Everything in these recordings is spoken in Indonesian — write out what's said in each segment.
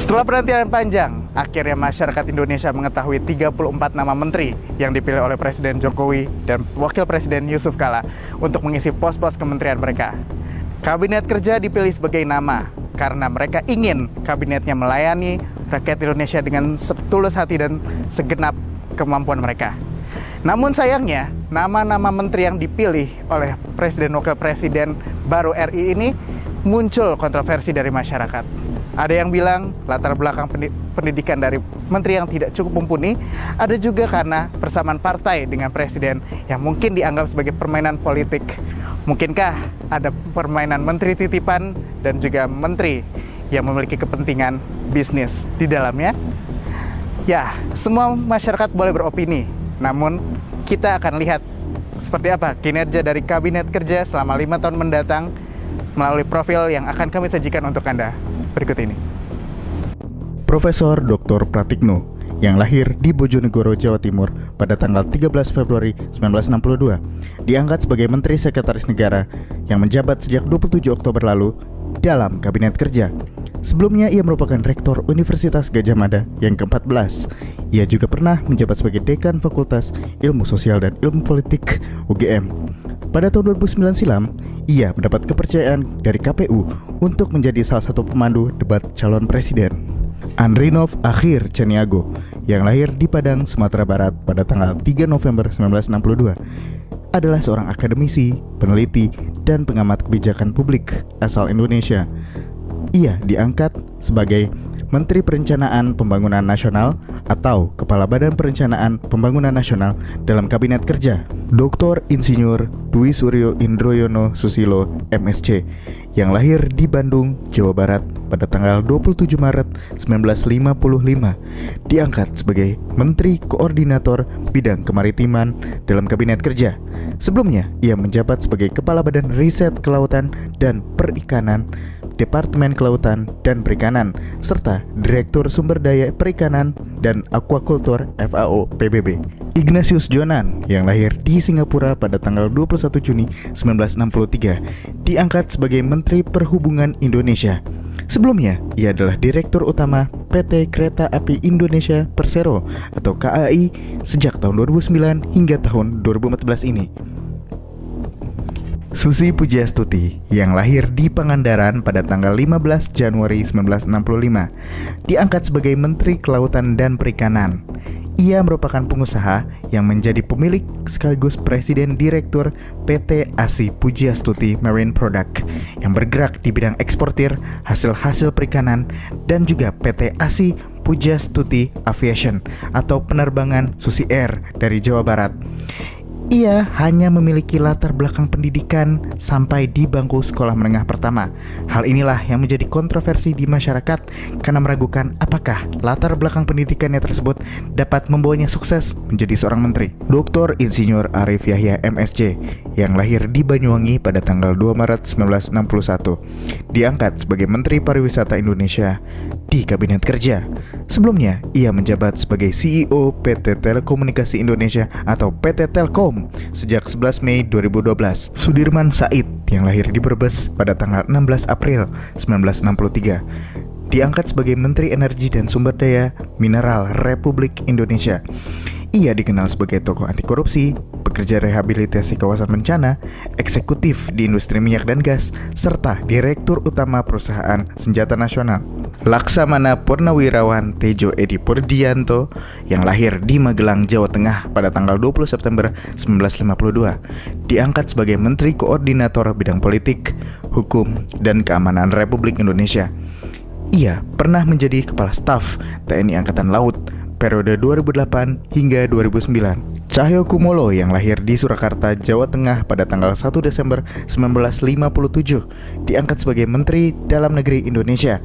Setelah penantian panjang, akhirnya masyarakat Indonesia mengetahui 34 nama menteri yang dipilih oleh Presiden Jokowi dan Wakil Presiden Yusuf Kala untuk mengisi pos-pos kementerian mereka. Kabinet Kerja dipilih sebagai nama karena mereka ingin kabinetnya melayani rakyat Indonesia dengan setulus hati dan segenap kemampuan mereka. Namun sayangnya, nama-nama menteri yang dipilih oleh Presiden Wakil Presiden baru RI ini muncul kontroversi dari masyarakat. Ada yang bilang latar belakang pendidikan dari menteri yang tidak cukup mumpuni, ada juga karena persamaan partai dengan presiden yang mungkin dianggap sebagai permainan politik. Mungkinkah ada permainan menteri titipan dan juga menteri yang memiliki kepentingan bisnis di dalamnya? Ya, semua masyarakat boleh beropini, namun kita akan lihat seperti apa kinerja dari Kabinet Kerja selama 5 tahun mendatang melalui profil yang akan kami sajikan untuk Anda berikut ini. Profesor Dr. Pratikno yang lahir di Bojonegoro, Jawa Timur pada tanggal 13 Februari 1962 diangkat sebagai Menteri Sekretaris Negara yang menjabat sejak 27 Oktober lalu dalam Kabinet Kerja. Sebelumnya ia merupakan Rektor Universitas Gadjah Mada yang ke-14. Ia juga pernah menjabat sebagai Dekan Fakultas Ilmu Sosial dan Ilmu Politik UGM. Pada tahun 2009 silam, ia mendapat kepercayaan dari KPU untuk menjadi salah satu pemandu debat calon presiden. Andrinov Akhir Caniago yang lahir di Padang, Sumatera Barat pada tanggal 3 November 1962 adalah seorang akademisi, peneliti, dan pengamat kebijakan publik asal Indonesia. Ia diangkat sebagai Menteri Perencanaan Pembangunan Nasional atau Kepala Badan Perencanaan Pembangunan Nasional dalam Kabinet Kerja. Dr. Insinyur Dwi Suryo Indroyono Susilo, MSc, yang lahir di Bandung, Jawa Barat pada tanggal 27 Maret 1955, diangkat sebagai Menteri Koordinator Bidang Kemaritiman dalam Kabinet Kerja. Sebelumnya, ia menjabat sebagai Kepala Badan Riset Kelautan dan Perikanan, Departemen Kelautan dan Perikanan, serta Direktur Sumber Daya Perikanan dan Aquaculture FAO PBB. Ignatius Jonan yang lahir di Singapura pada tanggal 21 Juni 1963 diangkat sebagai Menteri Perhubungan Indonesia. Sebelumnya, ia adalah Direktur Utama PT Kereta Api Indonesia Persero atau KAI sejak tahun 2009 hingga tahun 2014 ini. Susi Pujiastuti yang lahir di Pangandaran pada tanggal 15 Januari 1965 diangkat sebagai Menteri Kelautan dan Perikanan. Ia merupakan pengusaha yang menjadi pemilik sekaligus Presiden Direktur PT ASI Pujiastuti Marine Product yang bergerak di bidang eksportir hasil-hasil perikanan, dan juga PT ASI Pujiastuti Aviation atau penerbangan Susi Air dari Jawa Barat. Ia hanya memiliki latar belakang pendidikan sampai di bangku sekolah menengah pertama. Hal inilah yang menjadi kontroversi di masyarakat karena meragukan apakah latar belakang pendidikannya tersebut dapat membawanya sukses menjadi seorang menteri. Dr. Insinyur Arif Yahya MSc yang lahir di Banyuwangi pada tanggal 2 Maret 1961 diangkat sebagai Menteri Pariwisata Indonesia di Kabinet Kerja. Sebelumnya, ia menjabat sebagai CEO PT Telekomunikasi Indonesia atau PT Telkom sejak 11 Mei 2012. Sudirman Said yang lahir di Brebes pada tanggal 16 April 1963 diangkat sebagai Menteri Energi dan Sumber Daya Mineral Republik Indonesia. Ia dikenal sebagai tokoh anti korupsi, pekerja rehabilitasi kawasan bencana, eksekutif di industri minyak dan gas, serta Direktur Utama Perusahaan Senjata Nasional. Laksamana Purnawirawan Tejo Edi Purdianto yang lahir di Magelang, Jawa Tengah pada tanggal 20 September 1952 diangkat sebagai Menteri Koordinator Bidang Politik, Hukum, dan Keamanan Republik Indonesia. Ia pernah menjadi Kepala Staf TNI Angkatan Laut periode 2008 hingga 2009. Cahyo Kumolo yang lahir di Surakarta, Jawa Tengah pada tanggal 1 Desember 1957 diangkat sebagai Menteri Dalam Negeri Indonesia.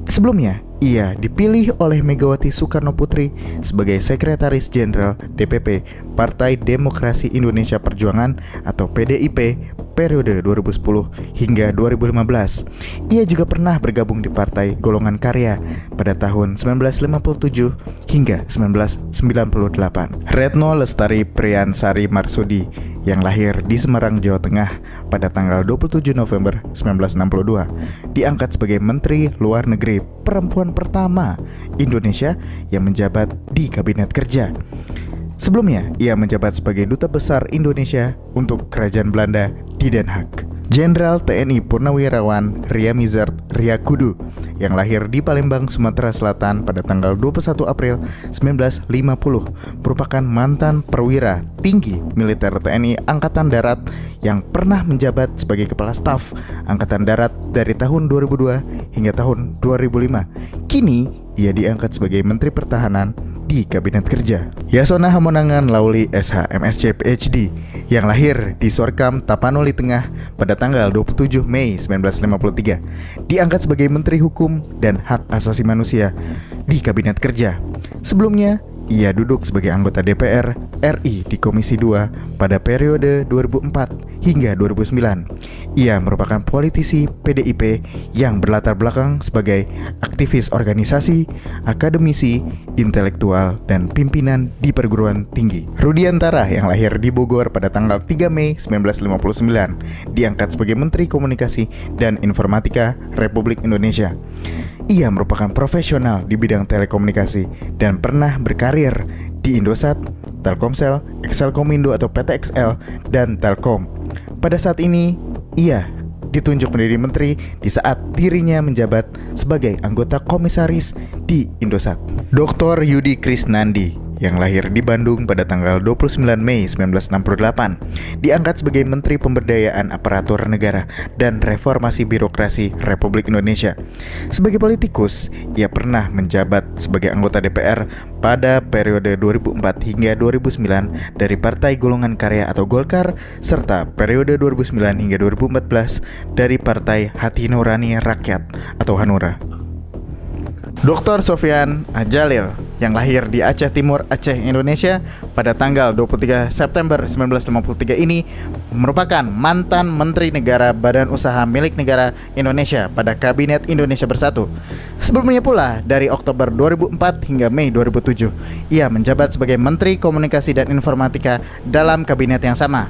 Sebelumnya, ia dipilih oleh Megawati Soekarno Putri sebagai Sekretaris Jenderal DPP Partai Demokrasi Indonesia Perjuangan atau PDIP periode 2010 hingga 2015. Ia juga pernah bergabung di Partai Golongan Karya pada tahun 1957 hingga 1998. Retno Lestari Priyansari Marsudi yang lahir di Semarang, Jawa Tengah pada tanggal 27 November 1962, diangkat sebagai Menteri Luar Negeri perempuan pertama Indonesia yang menjabat di Kabinet Kerja. Sebelumnya, ia menjabat sebagai Duta Besar Indonesia untuk Kerajaan Belanda di Den Haag. Jenderal TNI Purnawirawan Ria Mizard Riyakudu yang lahir di Palembang, Sumatera Selatan pada tanggal 21 April 1950 merupakan mantan perwira tinggi militer TNI Angkatan Darat yang pernah menjabat sebagai Kepala Staf Angkatan Darat dari tahun 2002 hingga tahun 2005. Kini ia diangkat sebagai Menteri Pertahanan di Kabinet Kerja. Yasona Hamonangan Lauli SH MSc PhD yang lahir di Sorkam, Tapanuli Tengah pada tanggal 27 Mei 1953 diangkat sebagai Menteri Hukum dan Hak Asasi Manusia di Kabinet Kerja. Sebelumnya, ia duduk sebagai anggota DPR RI di Komisi 2 pada periode 2004 hingga 2009. Ia merupakan politisi PDIP yang berlatar belakang sebagai aktivis organisasi, akademisi, intelektual, dan pimpinan di perguruan tinggi. Rudiantara yang lahir di Bogor pada tanggal 3 Mei 1959 diangkat sebagai Menteri Komunikasi dan Informatika Republik Indonesia. Ia merupakan profesional di bidang telekomunikasi dan pernah berkarir di Indosat, Telkomsel, Excelkomindo atau PTXL, dan Telkom. Pada saat ini, ia ditunjuk menjadi menteri di saat dirinya menjabat sebagai anggota komisaris di Indosat. Dr. Yudi Krisnandi yang lahir di Bandung pada tanggal 29 Mei 1968 diangkat sebagai Menteri Pemberdayaan Aparatur Negara dan Reformasi Birokrasi Republik Indonesia. Sebagai politikus, ia pernah menjabat sebagai anggota DPR pada periode 2004 hingga 2009 dari Partai Golongan Karya atau Golkar, serta periode 2009 hingga 2014 dari Partai Hati Nurani Rakyat atau Hanura. Dr. Sofyan Jalil yang lahir di Aceh Timur, Aceh, Indonesia pada tanggal 23 September 1953 ini merupakan mantan Menteri Negara Badan Usaha Milik Negara Indonesia pada Kabinet Indonesia Bersatu. Sebelumnya pula, dari Oktober 2004 hingga Mei 2007, ia menjabat sebagai Menteri Komunikasi dan Informatika dalam kabinet yang sama.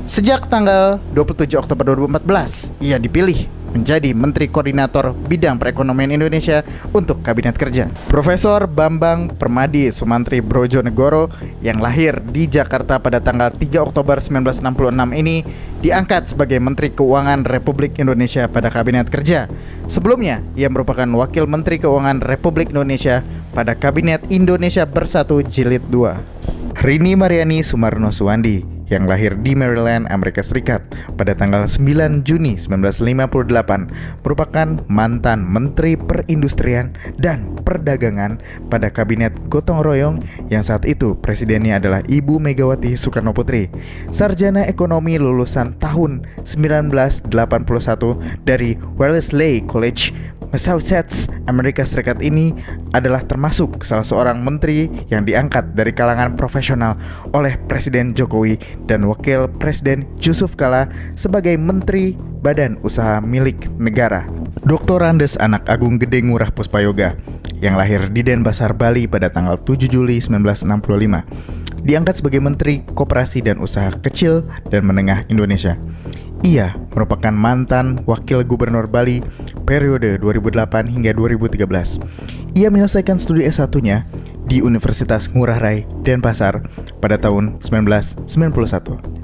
Sejak tanggal 27 Oktober 2014, ia dipilih menjadi Menteri Koordinator Bidang Perekonomian Indonesia untuk Kabinet Kerja. Profesor Bambang Permadi Sumantri Brojonegoro yang lahir di Jakarta pada tanggal 3 Oktober 1966 ini diangkat sebagai Menteri Keuangan Republik Indonesia pada Kabinet Kerja. Sebelumnya, ia merupakan Wakil Menteri Keuangan Republik Indonesia pada Kabinet Indonesia Bersatu Jilid 2. Rini Mariani Sumarno Suwandi yang lahir di Maryland, Amerika Serikat pada tanggal 9 Juni 1958 merupakan mantan Menteri Perindustrian dan Perdagangan pada Kabinet Gotong Royong yang saat itu presidennya adalah Ibu Megawati Soekarno Putri. Sarjana ekonomi lulusan tahun 1981 dari Wellesley College, Massachusetts, Amerika Serikat ini adalah termasuk salah seorang menteri yang diangkat dari kalangan profesional oleh Presiden Jokowi dan Wakil Presiden Yusuf Kala sebagai Menteri Badan Usaha Milik Negara. Dr. Andes Anak Agung Gede Ngurah Puspayoga yang lahir di Denpasar, Bali pada tanggal 7 Juli 1965 diangkat sebagai Menteri Koperasi dan Usaha Kecil dan Menengah Indonesia. Ia merupakan mantan Wakil Gubernur Bali periode 2008 hingga 2013. Ia menyelesaikan studi S1-nya di Universitas Ngurah Rai, Denpasar pada tahun 1991.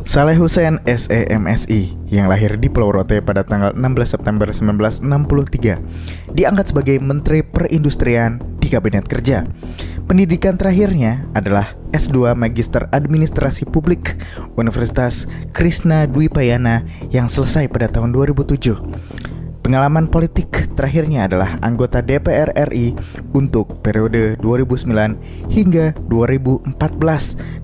Saleh Hussein SEMSI yang lahir di Pulau Rote pada tanggal 16 September 1963 diangkat sebagai Menteri Perindustrian di Kabinet Kerja. Pendidikan terakhirnya adalah S2 Magister Administrasi Publik Universitas Krishna Dwipayana yang selesai pada tahun 2007. Pengalaman politik terakhirnya adalah anggota DPR RI untuk periode 2009 hingga 2014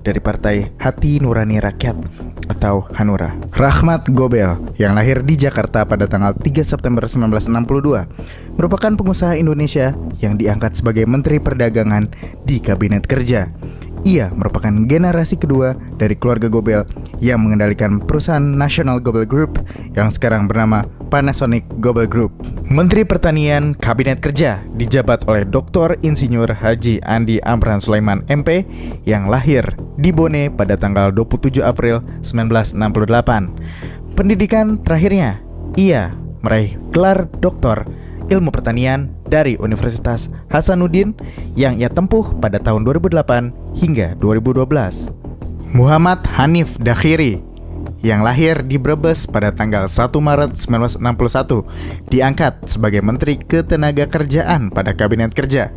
dari Partai Hati Nurani Rakyat atau Hanura. Rahmat Gobel yang lahir di Jakarta pada tanggal 3 September 1962 merupakan pengusaha Indonesia yang diangkat sebagai Menteri Perdagangan di Kabinet Kerja. ia merupakan generasi kedua dari keluarga Gobel yang mengendalikan perusahaan National Gobel Group yang sekarang bernama Panasonic Gobel Group. Menteri Pertanian Kabinet Kerja dijabat oleh Dr. Insinyur Haji Andi Amran Sulaiman MP yang lahir di Bone pada tanggal 27 April 1968. Pendidikan terakhirnya, ia meraih gelar doktor Ilmu Pertanian dari Universitas Hasanuddin yang ia tempuh pada tahun 2008 hingga 2012. Muhammad Hanif Dakhiri yang lahir di Brebes pada tanggal 1 Maret 1961 diangkat sebagai Menteri Ketenagakerjaan pada Kabinet Kerja.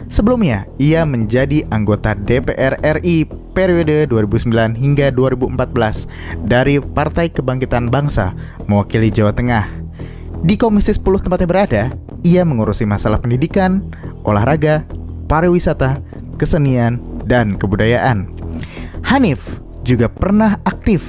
Sebelumnya, ia menjadi anggota DPR RI periode 2009 hingga 2014 dari Partai Kebangkitan Bangsa mewakili Jawa Tengah. Di Komisi 10 tempatnya berada, ia mengurusi masalah pendidikan, olahraga, pariwisata, kesenian, dan kebudayaan. Hanif juga pernah aktif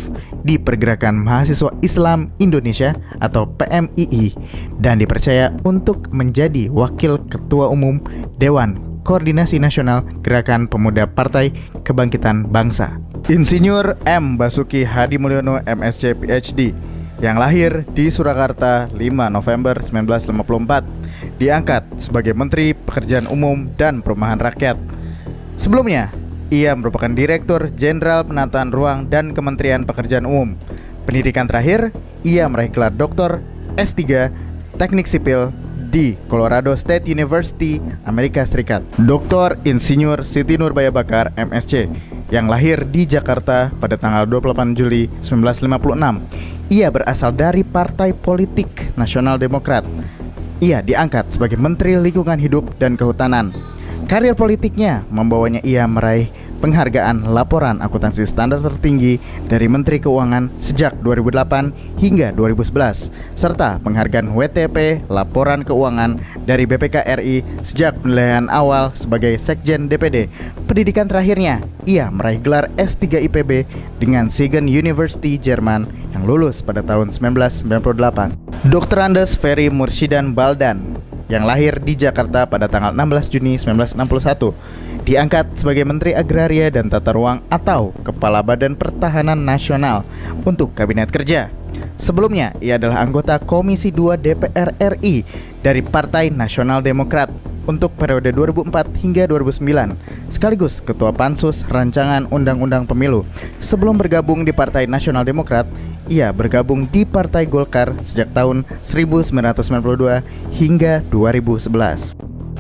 di Pergerakan Mahasiswa Islam Indonesia atau PMII dan dipercaya untuk menjadi Wakil Ketua Umum Dewan Koordinasi Nasional Gerakan Pemuda Partai Kebangkitan Bangsa. Insinyur M. Basuki Hadi Mulyono MSc PhD yang lahir di Surakarta 5 November 1954 diangkat sebagai Menteri Pekerjaan Umum dan Perumahan Rakyat. Sebelumnya, ia merupakan Direktur Jenderal Penataan Ruang dan Kementerian Pekerjaan Umum. Pendidikan terakhir, ia meraih gelar Doktor S3 Teknik Sipil di Colorado State University, Amerika Serikat. Dr. Insinyur Siti Nurbaya Bakar MSc yang lahir di Jakarta pada tanggal 28 Juli 1956. Ia berasal dari Partai Politik Nasional Demokrat. Ia diangkat sebagai Menteri Lingkungan Hidup dan Kehutanan. Karir politiknya membawanya ia meraih penghargaan laporan akuntansi standar tertinggi dari Menteri Keuangan sejak 2008 hingga 2011, serta penghargaan WTP laporan keuangan dari BPK RI sejak penilaian awal sebagai Sekjen DPD. Pendidikan terakhirnya, ia meraih gelar S3 IPB dengan Siegen University Jerman yang lulus pada tahun 1998. Dr. Andes Ferry Murshidan Baldan yang lahir di Jakarta pada tanggal 16 Juni 1961 diangkat sebagai Menteri Agraria dan Tata Ruang atau Kepala Badan Pertahanan Nasional untuk Kabinet Kerja. Sebelumnya, ia adalah anggota Komisi 2 DPR RI dari Partai Nasional Demokrat untuk periode 2004 hingga 2009, sekaligus Ketua Pansus Rancangan Undang-Undang Pemilu. Sebelum bergabung di Partai Nasional Demokrat, ia bergabung di Partai Golkar sejak tahun 1992 hingga 2011.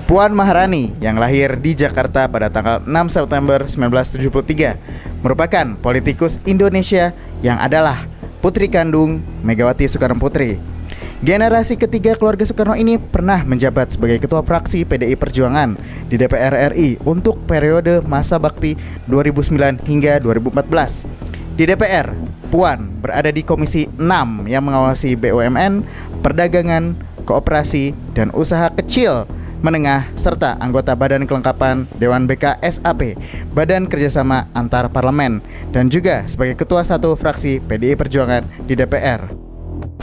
Puan Maharani yang lahir di Jakarta pada tanggal 6 September 1973 merupakan politikus Indonesia yang adalah putri kandung Megawati Soekarno Putri. Generasi ketiga keluarga Soekarno ini pernah menjabat sebagai ketua fraksi PDI Perjuangan di DPR RI untuk periode masa bakti 2009 hingga 2014. Di DPR, Puan berada di Komisi 6 yang mengawasi BUMN, perdagangan, koperasi, dan usaha kecil, menengah, serta anggota Badan Kelengkapan Dewan BK SAP, Badan Kerjasama Antar Parlemen, dan juga sebagai Ketua satu fraksi PDI Perjuangan di DPR.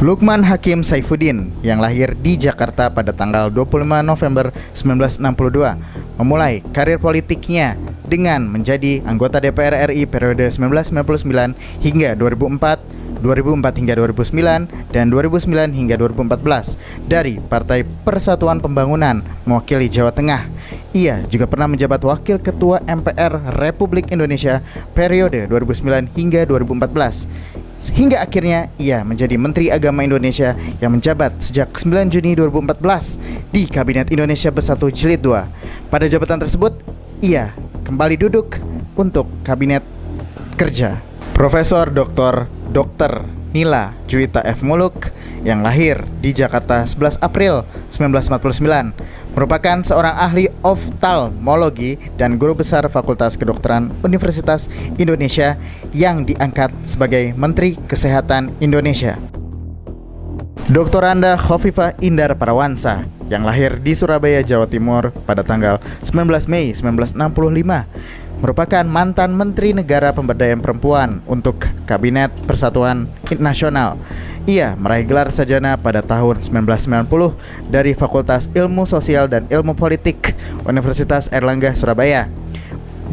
Lukman Hakim Saifuddin yang lahir di Jakarta pada tanggal 25 November 1962 memulai karir politiknya dengan menjadi anggota DPR RI periode 1999 hingga 2004, 2004 hingga 2009, dan 2009 hingga 2014 dari Partai Persatuan Pembangunan mewakili Jawa Tengah. Ia juga pernah menjabat Wakil Ketua MPR Republik Indonesia periode 2009 hingga 2014. Hingga akhirnya ia menjadi Menteri Agama Indonesia yang menjabat sejak 9 Juni 2014 di Kabinet Indonesia Bersatu Jilid 2. Pada jabatan tersebut, ia kembali duduk untuk Kabinet Kerja. Profesor Dr. Nila Juwita F. Muluk yang lahir di Jakarta 11 April 1949 merupakan seorang ahli oftalmologi dan guru besar Fakultas Kedokteran Universitas Indonesia yang diangkat sebagai Menteri Kesehatan Indonesia. Dr. Anda Khofifah Indar Parawansa yang lahir di Surabaya, Jawa Timur pada tanggal 19 Mei 1965 merupakan mantan Menteri Negara Pemberdayaan Perempuan untuk Kabinet Persatuan Nasional. Ia meraih gelar sarjana pada tahun 1990 dari Fakultas Ilmu Sosial dan Ilmu Politik Universitas Airlangga, Surabaya.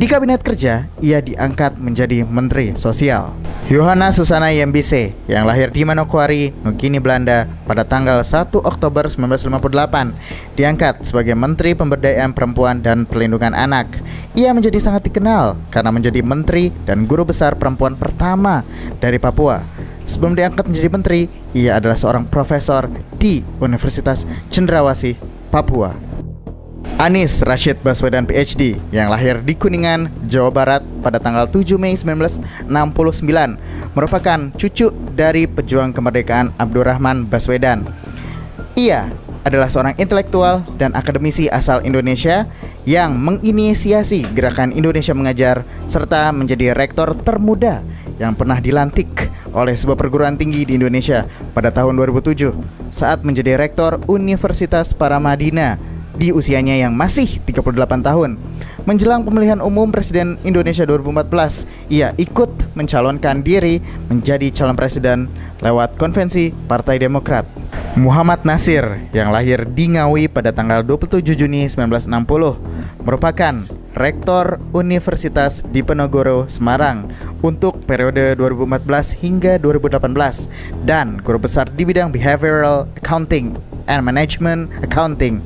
Di kabinet kerja, ia diangkat menjadi Menteri Sosial. Johanna Susana Yembise yang lahir di Manokwari, Nugini, Belanda pada tanggal 1 Oktober 1958 diangkat sebagai Menteri Pemberdayaan Perempuan dan Perlindungan Anak. Ia menjadi sangat dikenal karena menjadi menteri dan guru besar perempuan pertama dari Papua. Sebelum diangkat menjadi menteri, ia adalah seorang profesor di Universitas Cendrawasih, Papua. Anies Rashid Baswedan PhD yang lahir di Kuningan, Jawa Barat pada tanggal 7 Mei 1969 merupakan cucu dari pejuang kemerdekaan Abdurrahman Baswedan. Ia adalah seorang intelektual dan akademisi asal Indonesia yang menginisiasi gerakan Indonesia Mengajar serta menjadi rektor termuda yang pernah dilantik oleh sebuah perguruan tinggi di Indonesia pada tahun 2007 saat menjadi rektor Universitas Paramadina di usianya yang masih 38 tahun. Menjelang pemilihan umum Presiden Indonesia 2014, ia ikut mencalonkan diri menjadi calon presiden lewat konvensi Partai Demokrat. Muhammad Nasir yang lahir di Ngawi pada tanggal 27 Juni 1960 merupakan Rektor Universitas Diponegoro Semarang untuk periode 2014 hingga 2018 dan guru besar di bidang Behavioral Accounting and Management Accounting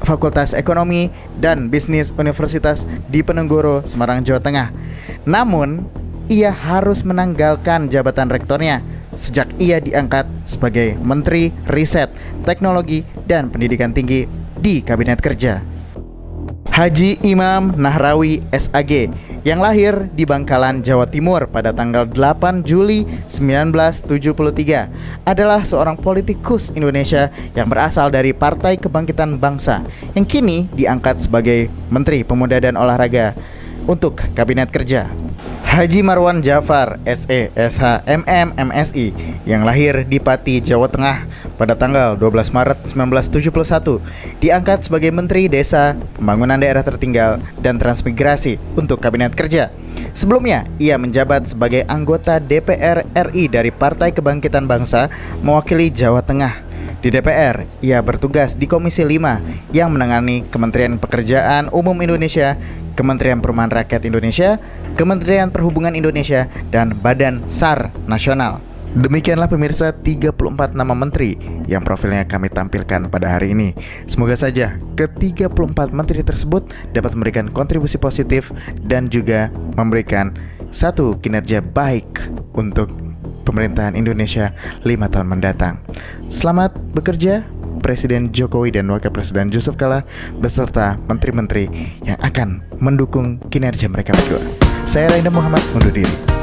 Fakultas Ekonomi dan Bisnis Universitas Diponegoro Semarang, Jawa Tengah. Namun, ia harus menanggalkan jabatan rektornya sejak ia diangkat sebagai Menteri Riset, Teknologi, dan Pendidikan Tinggi di Kabinet Kerja. Haji Imam Nahrawi SAG yang lahir di Bangkalan, Jawa Timur pada tanggal 8 Juli 1973 adalah seorang politikus Indonesia yang berasal dari Partai Kebangkitan Bangsa yang kini diangkat sebagai Menteri Pemuda dan Olahraga untuk Kabinet Kerja. Haji Marwan Jafar SE SH MM MSI yang lahir di Pati, Jawa Tengah pada tanggal 12 Maret 1971 diangkat sebagai Menteri Desa, Pembangunan Daerah Tertinggal, dan Transmigrasi untuk Kabinet Kerja. Sebelumnya, ia menjabat sebagai anggota DPR RI dari Partai Kebangkitan Bangsa mewakili Jawa Tengah. Di DPR, ia bertugas di Komisi 5 yang menangani Kementerian Pekerjaan Umum Indonesia, Kementerian Perumahan Rakyat Indonesia, Kementerian Perhubungan Indonesia, dan Badan SAR Nasional. Demikianlah pemirsa 34 nama menteri yang profilnya kami tampilkan pada hari ini. Semoga saja ke-34 menteri tersebut dapat memberikan kontribusi positif dan juga memberikan satu kinerja baik untuk pemerintahan Indonesia 5 tahun mendatang. Selamat bekerja Presiden Jokowi dan Wakil Presiden Yusuf Kala beserta menteri-menteri yang akan mendukung kinerja mereka berdua. Saya Raina Muhammad undur diri.